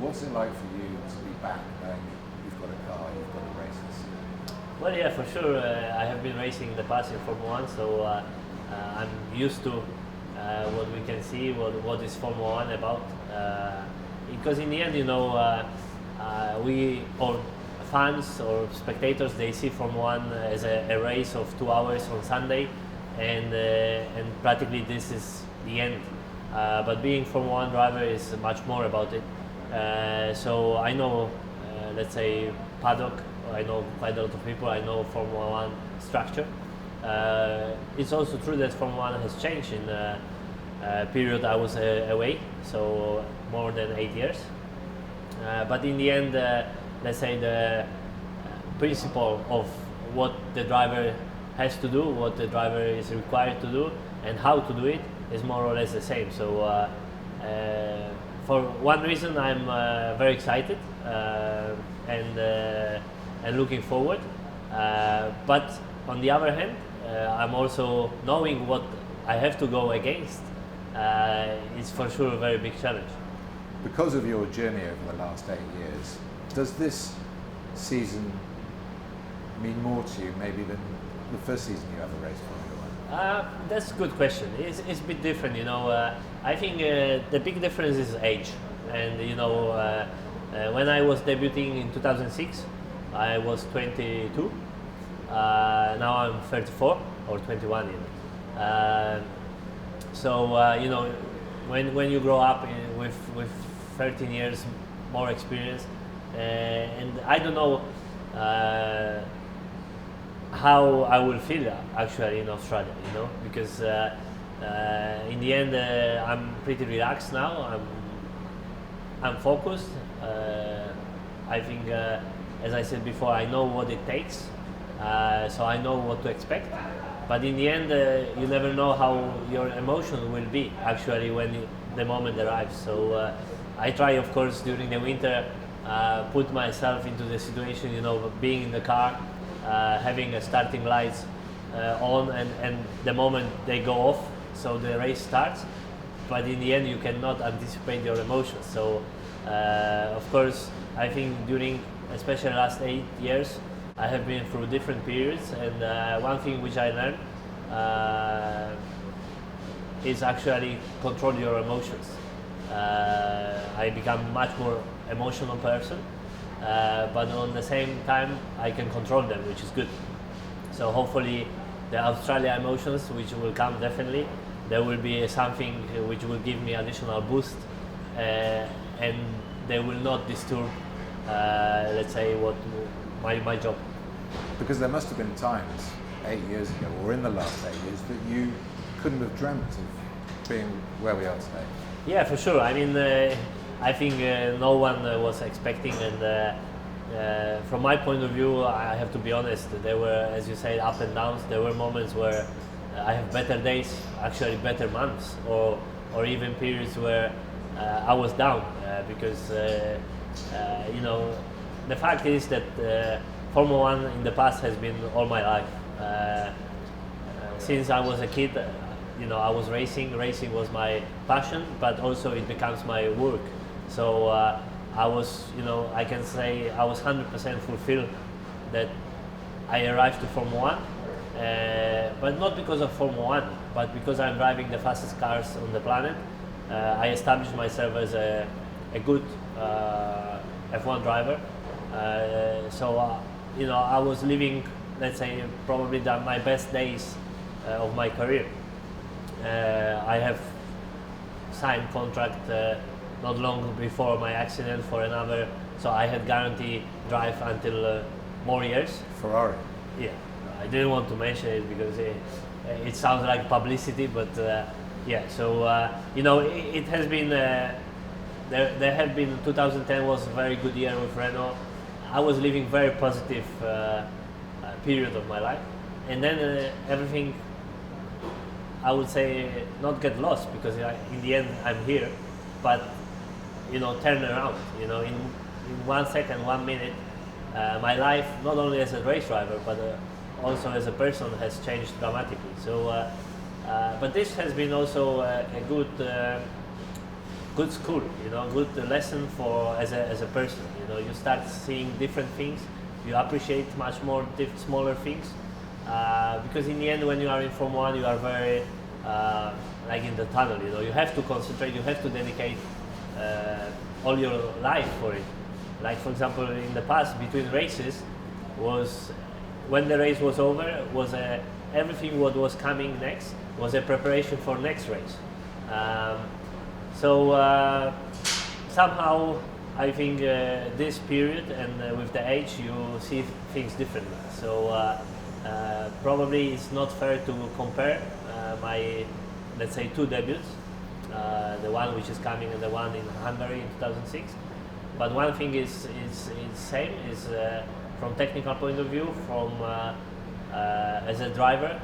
What's it like for you to be back knowing you've got a car, you've got a race this year? Well, yeah, for sure. I have been racing in the past in Formula One, so I'm used to what we can see, what is Formula One about. Because in the end, we or fans or spectators, they see Formula One as a race of 2 hours on Sunday, and practically this is the end. But being Formula One driver is much more about it. So I know, let's say, paddock. I know quite a lot of people. I know Formula One structure. It's also true that Formula One has changed in the period I was away, so more than 8 years. But in the end, let's say the principle of what the driver has to do, what the driver is required to do, and how to do it is more or less the same. So for one reason, I'm very excited and looking forward. But on the other hand, I'm also knowing what I have to go against. It's for sure a very big challenge. Because of your journey over the last 8 years, does this season mean more to you maybe than the first season you ever raced Formula One? That's a good question. It's a bit different, I think the big difference is age. And when I was debuting in 2006, I was 22. Now I'm 34 or 21 even. When you grow up with 13 years more experience, and I don't know how I will feel actually in Australia, because in the end I'm pretty relaxed now. I'm focused. I think, as I said before, I know what it takes, so I know what to expect. But in the end, you never know how your emotion will be actually when the moment arrives. So I try, of course, during the winter, put myself into the situation, being in the car, having a starting lights on, and the moment they go off, so the race starts. But in the end, you cannot anticipate your emotions. So, of course, I think during, especially the last 8 years, I have been through different periods, and one thing which I learned is actually control your emotions. I become much more emotional person, but on the same time, I can control them, which is good. So hopefully, the Australia emotions, which will come definitely, there will be something which will give me additional boost, and they will not disturb, let's say, what my job. Because there must have been times 8 years ago, or in the last 8 years, that you couldn't have dreamt of being where we are today. Yeah, for sure. I mean, I think no one was expecting, and from my point of view, I have to be honest, there were, as you say, up and downs. There were moments where I have better days, actually better months, or even periods where I was down, because the fact is that Formula One in the past has been all my life. Since I was a kid, I was racing. Racing was my passion, but also it becomes my work. So I was, I can say I was 100% fulfilled that I arrived to Formula One, but not because of Formula One, but because I'm driving the fastest cars on the planet. I established myself as a good F1 driver. I was living, let's say, probably my best days of my career. I have signed contract not long before my accident for another, so I had guarantee drive until more years. Ferrari. Yeah, I didn't want to mention it because it sounds like publicity, but yeah. So it has been. There have been 2010 was a very good year with Renault. I was living very positive period of my life, and then everything, I would say, not get lost, because in the end I'm here, but turn around. In 1 second, 1 minute, my life, not only as a race driver but also as a person, has changed dramatically. So, but this has been also a good good school, you know, good lesson for as a person. You know, you start seeing different things, you appreciate much more smaller things, because in the end, when you are in Formula One, you are very like in the tunnel. You know, you have to concentrate, you have to dedicate all your life for it. Like for example, in the past between races, was when the race was over, was everything what was coming next was a preparation for next race. So somehow I think this period and with the age you see things differently. So probably it's not fair to compare my, let's say, two debuts, the one which is coming and the one in Hungary in 2006. But one thing is same, is from technical point of view, from as a driver,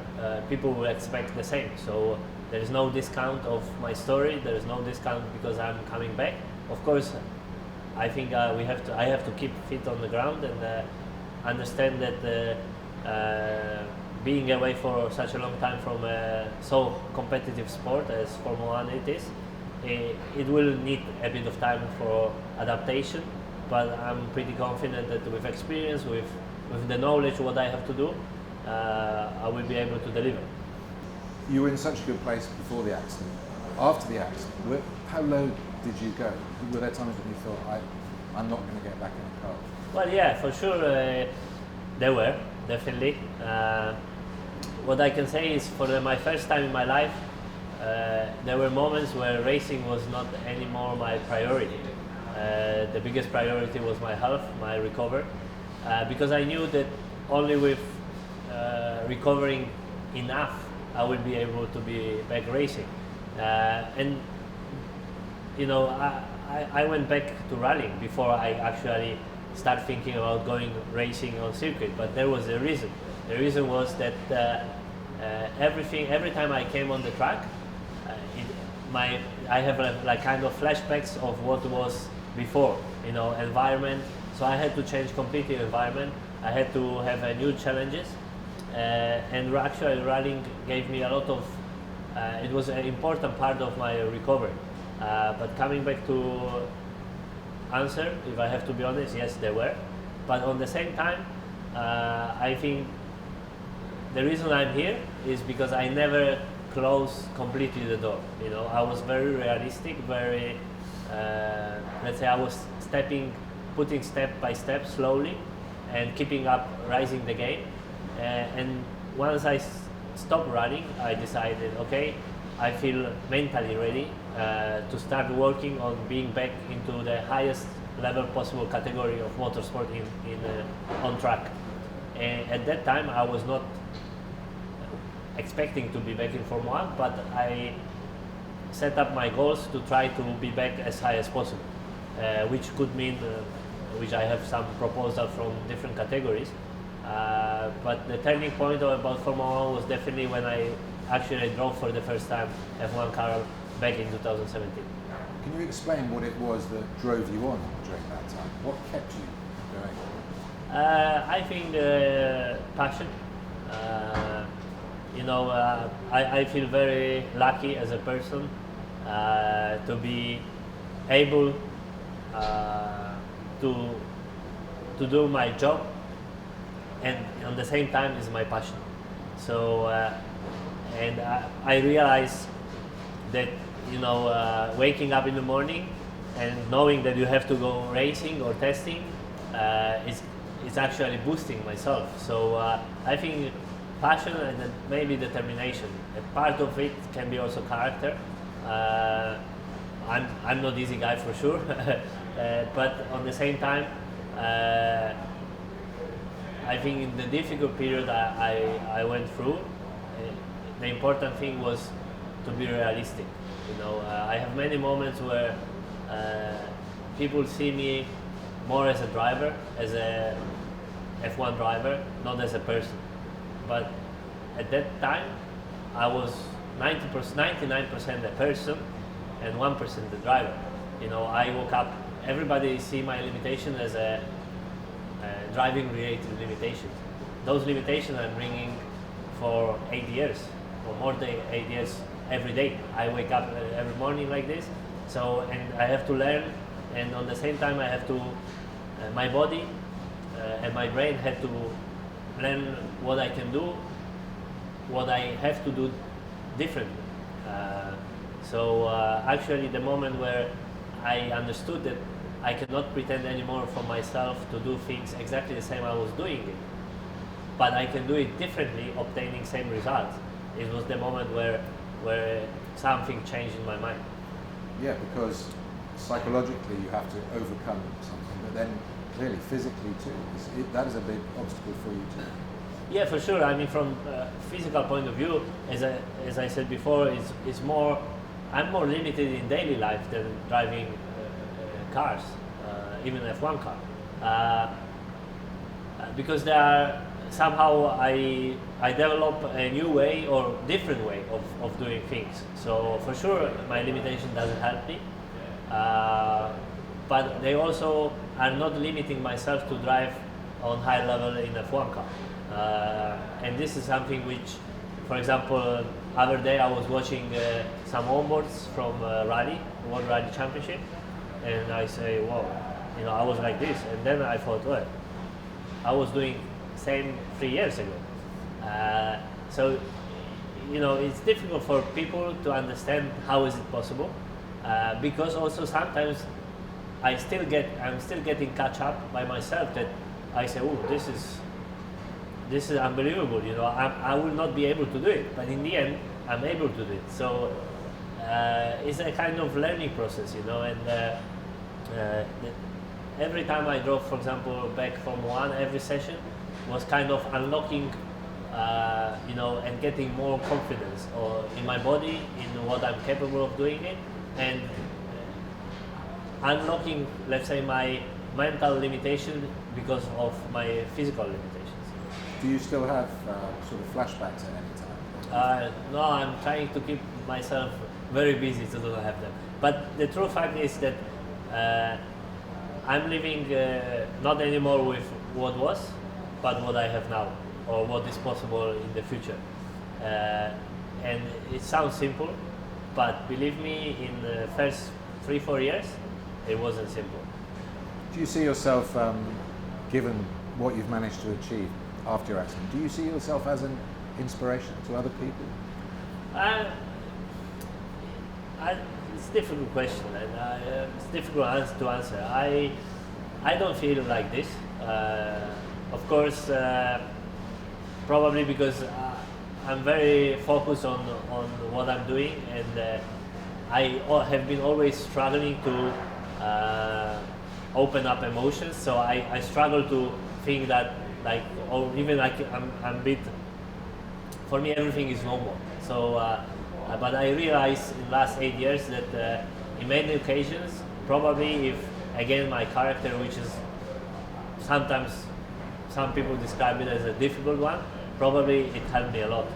people will expect the same. So there is no discount of my story. There is no discount because I'm coming back. Of course, I think I have to keep feet on the ground and understand that being away for such a long time from a so competitive sport as Formula One it is, it will need a bit of time for adaptation. But I'm pretty confident that with experience, with the knowledge what I have to do, I will be able to deliver. You were in such a good place before the accident. After the accident, how low did you go? Were there times when you thought, I'm not going to get back in the car? Well, yeah, for sure, there were, definitely. What I can say is for my first time in my life, there were moments where racing was not anymore my priority. The biggest priority was my health, my recovery, because I knew that only with recovering enough I will be able to be back racing. And you know, I went back to rallying before I actually start thinking about going racing on circuit. But there was a reason. The reason was that every time I came on the track, I have like kind of flashbacks of what was before, you know, environment. So I had to change completely environment. I had to have new challenges, and actually rallying gave me a lot of. It was an important part of my recovery. But coming back to answer, if I have to be honest, yes, there were. But on the same time, I think the reason I'm here is because I never closed completely the door. You know, I was very realistic, very. Let's say I was putting step by step slowly, and keeping up, rising the game. And once I stopped running, I decided, okay, I feel mentally ready to start working on being back into the highest level possible category of motorsport on track. And at that time, I was not expecting to be back in Formula 1, but I set up my goals to try to be back as high as possible, which could mean, which I have some proposal from different categories. But the turning point about Formula 1 was definitely when I actually drove for the first time F1 car back in 2017. Can you explain what it was that drove you on during that time? What kept you going? I think passion. You know, I feel very lucky as a person to be able to do my job, and on the same time is my passion. So and I realize that, you know, waking up in the morning and knowing that you have to go racing or testing is actually boosting myself. So I think passion and then maybe determination. A part of it can be also character. I'm not easy guy for sure, but on the same time, I think in the difficult period I went through, the important thing was to be realistic. You know, I have many moments where people see me more as a driver, as a F1 driver, not as a person. But at that time, I was 99% a person and 1% the driver. You know, I woke up, everybody see my limitation as a driving related limitations. Those limitations I'm bringing for 8 years, or more than 8 years every day. I wake up every morning like this, So, and I have to learn, and on the same time I have to, my body and my brain had to learn what I can do, what I have to do differently. Actually the moment where I understood that I cannot pretend anymore for myself to do things exactly the same I was doing it, but I can do it differently, obtaining same results. It was the moment where something changed in my mind. Yeah, because psychologically you have to overcome something, but then clearly physically too. That is a big obstacle for you too. Yeah, for sure. I mean, from a physical point of view, as I said before, it's more. I'm more limited in daily life than driving cars, even F1 car, because there are somehow I develop a new way or different way of doing things. So for sure, my limitation doesn't help me, but they also are not limiting myself to drive on high level in F1 car. And this is something which, for example, other day I was watching some onboards from Rally, World Rally Championship, and I say, wow, I was like this, and then I thought, well, I was doing same 3 years ago. So, it's difficult for people to understand how is it possible, because also sometimes I'm still getting catch up by myself that I say, oh, this is unbelievable, I will not be able to do it, but in the end I'm able to do it. So it's a kind of learning process, and every time I drove, for example, back from one, every session was kind of unlocking, and getting more confidence in my body, in what I'm capable of doing it, and unlocking, let's say, my mental limitation because of my physical limitations. Do you still have sort of flashbacks at any time? No, I'm trying to keep myself very busy to not have them. But the true fact is that I'm living not anymore with what was, but what I have now, or what is possible in the future. And it sounds simple, but believe me, in the first 3-4 years, it wasn't simple. Do you see yourself, given what you've managed to achieve after your accident, do you see yourself as an inspiration to other people? It's a difficult question, and it's difficult to answer. I don't feel like this. Of course, probably because I'm very focused on what I'm doing, and I have been always struggling to open up emotions. So I struggle to think that, or even I'm a bit. For me, everything is normal. So, but I realized in the last 8 years that in many occasions, probably if again my character, which is sometimes some people describe it as a difficult one, probably it helped me a lot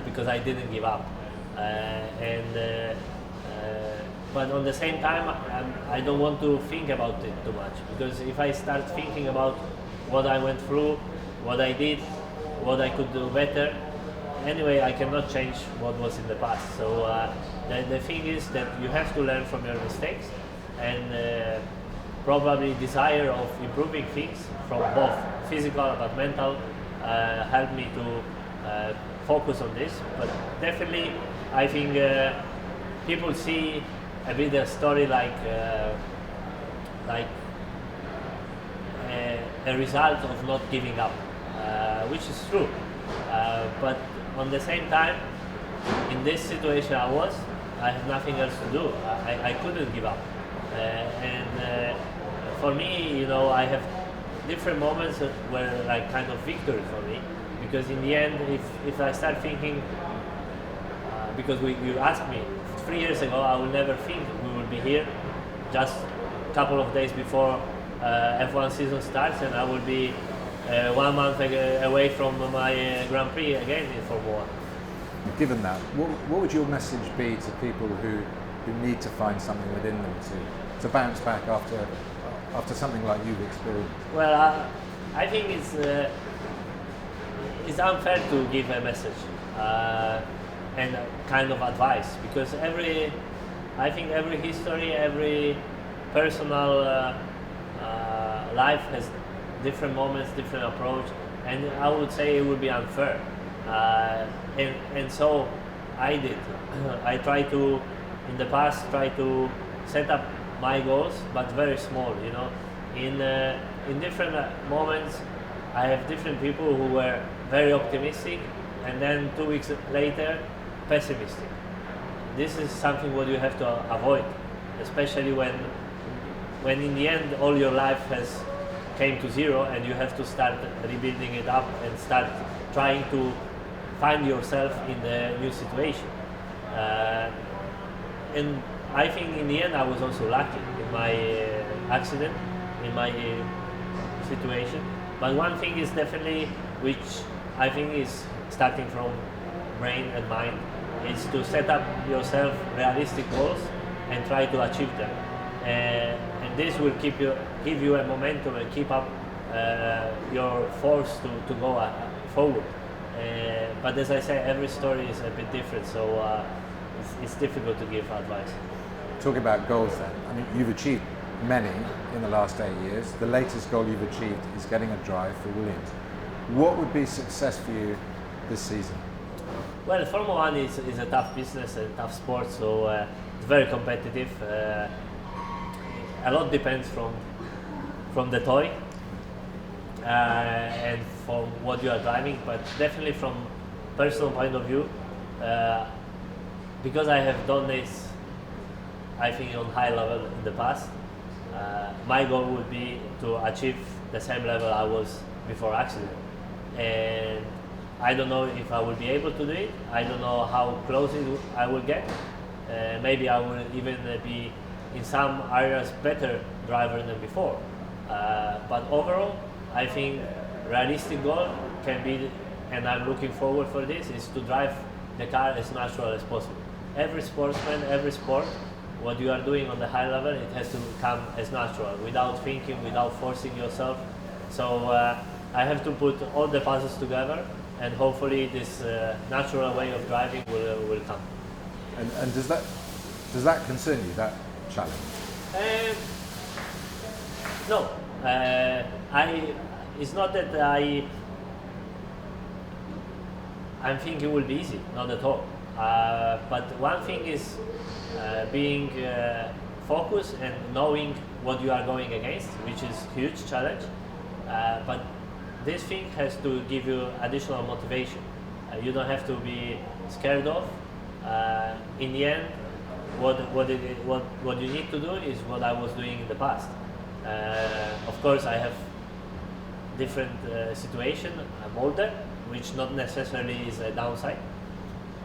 because I didn't give up. But on the same time, I don't want to think about it too much, because if I start thinking about what I went through, what I did, what I could do better, anyway, I cannot change what was in the past. So the thing is that you have to learn from your mistakes, and probably desire of improving things from both physical but mental helped me to focus on this. But definitely, I think people see a bit a story like a result of not giving up, which is true. But on the same time, in this situation I had nothing else to do. I couldn't give up. And for me, I have different moments where like kind of victory for me, because in the end, if I start thinking, because you asked me 3 years ago, I will never think we will be here just a couple of days before F1 season starts, and I will be 1 month away from my Grand Prix again in Formula 1. Given that, what would your message be to people who need to find something within them to bounce back after something like you've experienced? Well, I think it's unfair to give a message and kind of advice, because I think every history, every personal life has different moments, different approach, and I would say it would be unfair. And so I did. I try to, in the past, try to set up my goals, but very small. You know, in different moments, I have different people who were very optimistic, and then 2 weeks later, pessimistic. This is something what you have to avoid, especially when in the end all your life has came to zero and you have to start rebuilding it up and start trying to find yourself in the new situation. And I think in the end I was also lucky in my accident, in my situation. But one thing is definitely, which I think is starting from brain and mind, is to set up yourself realistic goals and try to achieve them. And this will give you a momentum and keep up your force to go forward. But as I say, every story is a bit different, so it's difficult to give advice. Talking about goals then, I mean, you've achieved many in the last 8 years. The latest goal you've achieved is getting a drive for Williams. What would be success for you this season? Well, Formula One is a tough business and tough sport, so it's very competitive. A lot depends from the toy and from what you are driving, but definitely from personal point of view, because I have done this, I think, on high level in the past. My goal would be to achieve the same level I was before accident, and I don't know if I will be able to do it. I don't know how close I will get. Maybe I will even be in some areas better driver than before. But overall, I think realistic goal can be, and I'm looking forward for this, is to drive the car as natural as possible. Every sportsman, every sport, what you are doing on the high level, it has to come as natural, without thinking, without forcing yourself. So I have to put all the puzzles together, and hopefully this natural way of driving will come. And does that concern you, that challenge? No, it's not that I'm thinking it will be easy, not at all. But one thing is being focused and knowing what you are going against, which is a huge challenge. But this thing has to give you additional motivation. You don't have to be scared of. In the end, what you need to do is what I was doing in the past. Of course, I have different situation. I'm older, which not necessarily is a downside.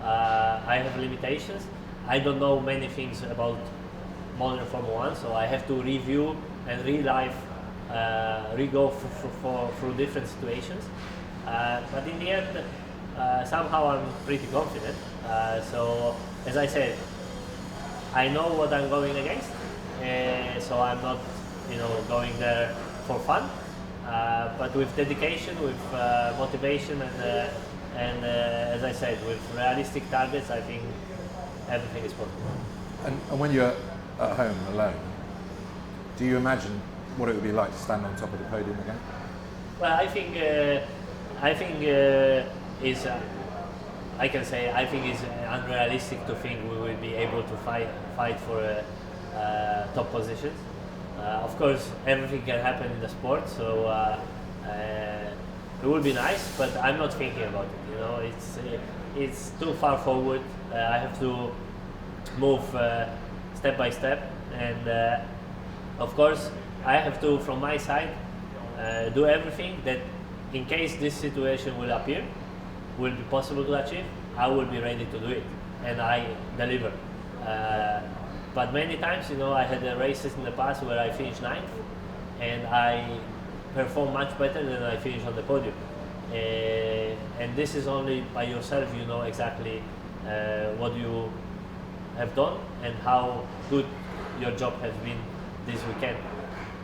I have limitations. I don't know many things about modern Formula One, so I have to review and re-go through different situations. But in the end, somehow I'm pretty confident. So as I said, I know what I'm going against, so I'm not, going there for fun. But with dedication, with motivation, and as I said, with realistic targets, I think everything is possible. And when you're at home alone, do you imagine what it would be like to stand on top of the podium again? Well, I think I can say I think it's unrealistic to think we will be able to fight for top positions. Of course, everything can happen in the sport, so it would be nice, but I'm not thinking about it. It's too far forward. I have to move step by step, and of course, I have to, from my side, do everything that, in case this situation will appear, will be possible to achieve, I will be ready to do it, and I deliver. But many times, I had races in the past where I finished 9th, and I perform much better than I finished on the podium. And this is only by yourself, you know exactly what you have done and how good your job has been this weekend.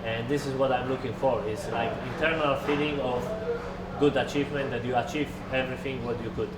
And this is what I'm looking for, is like internal feeling of good achievement, that you achieve everything what you could.